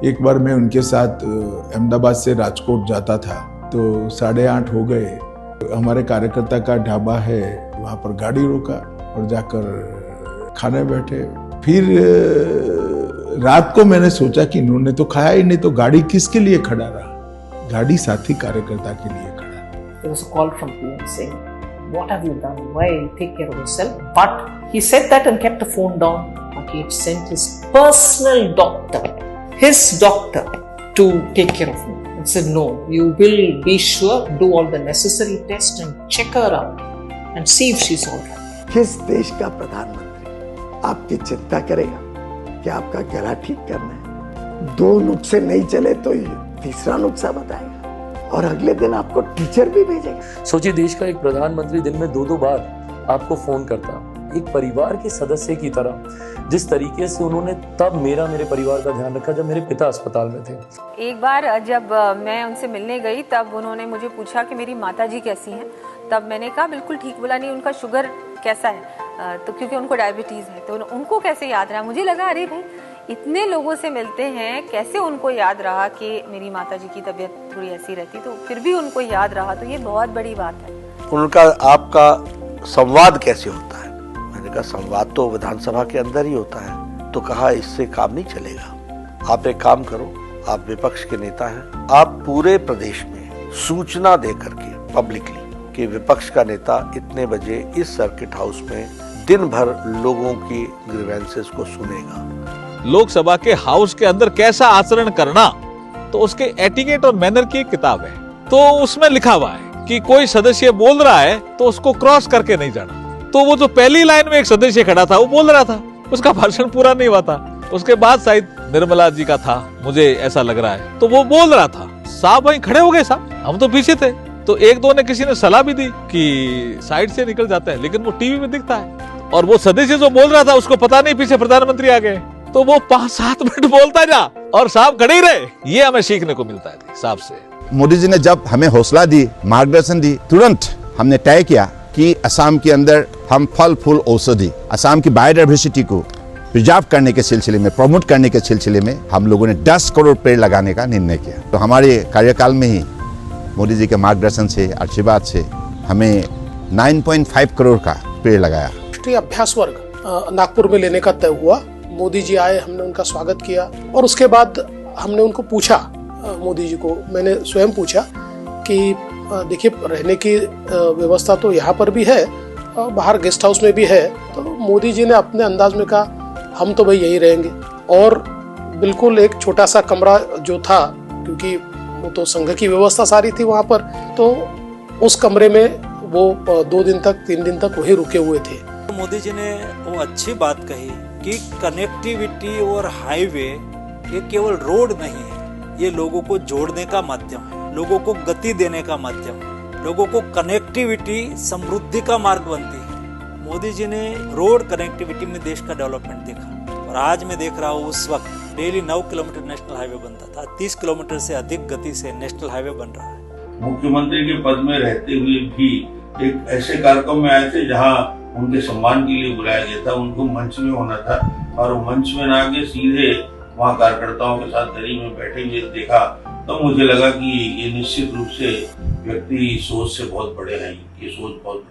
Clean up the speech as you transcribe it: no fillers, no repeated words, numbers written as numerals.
एक बार मैं उनके साथ अहमदाबाद से राजकोट जाता था, तो 8:30 हो गए। हमारे कार्यकर्ता का ढाबा है, वहाँ पर गाड़ी रोका और जाकर खाने बैठे। फिर रात को मैंने सोचा कि इन्होंने तो खाया ही नहीं, तो गाड़ी किसके लिए खड़ा रहा? गाड़ी साथी कार्यकर्ता के लिए खड़ा। There was a call from PM saying, "What have you done? Why take care of yourself?" But he said that and kept the phone down. But he had sent his personal doctor, to take care of me. And said, "No, you will be sure, do all the necessary tests and check her out and see if she's all right." किस देश का प्रधानमंत्री आपकी चिंता करेगा कि आपका गला ठीक करना है? 2 नुस्खे नहीं चले तो तीसरा नुस्खा बताएगा और अगले दिन आपको टीचर भी भेजेगा। सोचिए, देश का एक प्रधानमंत्री दिन में 2-2 बार आपको फोन करता, एक परिवार के सदस्य की तरह। जिस तरीके से उन्होंने तब मेरे परिवार का ध्यान रखा जब मेरे पिता अस्पताल में थे। एक बार जब मैं उनसे मिलने गई तब उन्होंने मुझे पूछा कि मेरी माताजी कैसी हैं। तब मैंने कहा बिल्कुल ठीक। बोला नहीं, उनका शुगर कैसा है? तो क्योंकि उनको डायबिटीज़ है, तो उनको कैसे याद रहा? मुझे लगा अरे भाई इतने लोगों से मिलते हैं, कैसे उनको याद रहा कि मेरी माताजी की तबीयत थोड़ी ऐसी रहती, तो फिर भी उनको याद रहा, तो ये बहुत बड़ी बात है। उनका आपका संवाद कैसे होता है? मैंने कहा संवाद तो विधानसभा के अंदर ही होता है। तो कहा इससे काम नहीं चलेगा, आप एक काम करो, आप विपक्ष के नेता हैं, आप पूरे प्रदेश में सूचना दे करके पब्लिकली कि विपक्ष का नेता इतने बजे इस सर्किट हाउस में दिन भर लोगों की ग्रीवेंसेस को सुनेगा। लोकसभा के हाउस के अंदर कैसा आचरण करना, तो उसके एटिकेट और मैनर की एक किताब है। तो उसमें लिखा हुआ है कि कोई सदस्य बोल रहा है तो उसको क्रॉस करके नहीं जाना। तो वो जो पहली लाइन में एक सदस्य खड़ा था वो बोल रहा था, उसका भाषण पूरा नहीं हुआ था। उसके बाद शायद निर्मला जी का था, मुझे ऐसा लग रहा है, तो वो बोल रहा था। साहब वहीं खड़े हो गए, साहब हम तो पीछे थे। तो 1-2 ने किसी ने सलाह भी दी कि साइड से निकल जाता है, लेकिन वो टीवी में दिखता है। और वो सदस्य जो बोल रहा था उसको पता नहीं पीछे प्रधानमंत्री आ गए, तो वो 5-7 मिनट बोलता जा और साहब खड़े ही रहे। ये हमें सीखने को मिलता है साहब से। मोदी जी ने जब हमें हौसला दी, मार्गदर्शन दी, तुरंत हमने तय किया कि असम के अंदर हम फल फूल औषधि, असम की बायोडाइवर्सिटी को प्रिजर्व करने के सिलसिले में, प्रमोट करने के सिलसिले में हम लोगों ने 10 करोड़ पेड़ लगाने का निर्णय किया। तो हमारे कार्यकाल में ही मोदी जी के मार्गदर्शन से, आशीर्वाद से हमें 9.5 करोड़ का पेड़ लगाया। राष्ट्रीय अभ्यास वर्ग नागपुर में लेने का तय हुआ। मोदी जी आए, हमने उनका स्वागत किया और उसके बाद हमने उनको पूछा, मोदी जी को मैंने स्वयं पूछा कि देखिए रहने की व्यवस्था तो यहाँ पर भी है, बाहर गेस्ट हाउस में भी है। तो मोदी जी ने अपने अंदाज में कहा हम तो भाई यही रहेंगे। और बिल्कुल एक छोटा सा कमरा जो था, क्योंकि वो तो संघ की व्यवस्था सारी थी वहाँ पर, तो उस कमरे में वो 2 दिन तक 3 दिन तक वही रुके हुए थे। मोदी जी ने वो अच्छी बात कही कि कनेक्टिविटी और हाईवे ये केवल रोड नहीं है, ये लोगों को जोड़ने का माध्यम है, लोगों को गति देने का माध्यम है, लोगों को कनेक्टिविटी समृद्धि का मार्ग बनती है। मोदी जी ने रोड कनेक्टिविटी में देश का डेवलपमेंट देखा और आज मैं देख रहा हूँ उस वक्त डेली 9 किलोमीटर नेशनल हाईवे बनता था, 30 किलोमीटर से अधिक गति से नेशनल हाईवे बन रहा है। मुख्यमंत्री के पद में रहते हुए भी एक ऐसे कार्यक्रम में आए थे जहाँ उनके सम्मान के लिए बुलाया गया था, उनको मंच में होना था और मंच में ना आके सीधे वहाँ कार्यकर्ताओं के साथ गली में बैठे हुए देखा, तो मुझे लगा कि ये निश्चित रूप से व्यक्ति सोच से बहुत बड़े हैं, ये सोच बहुत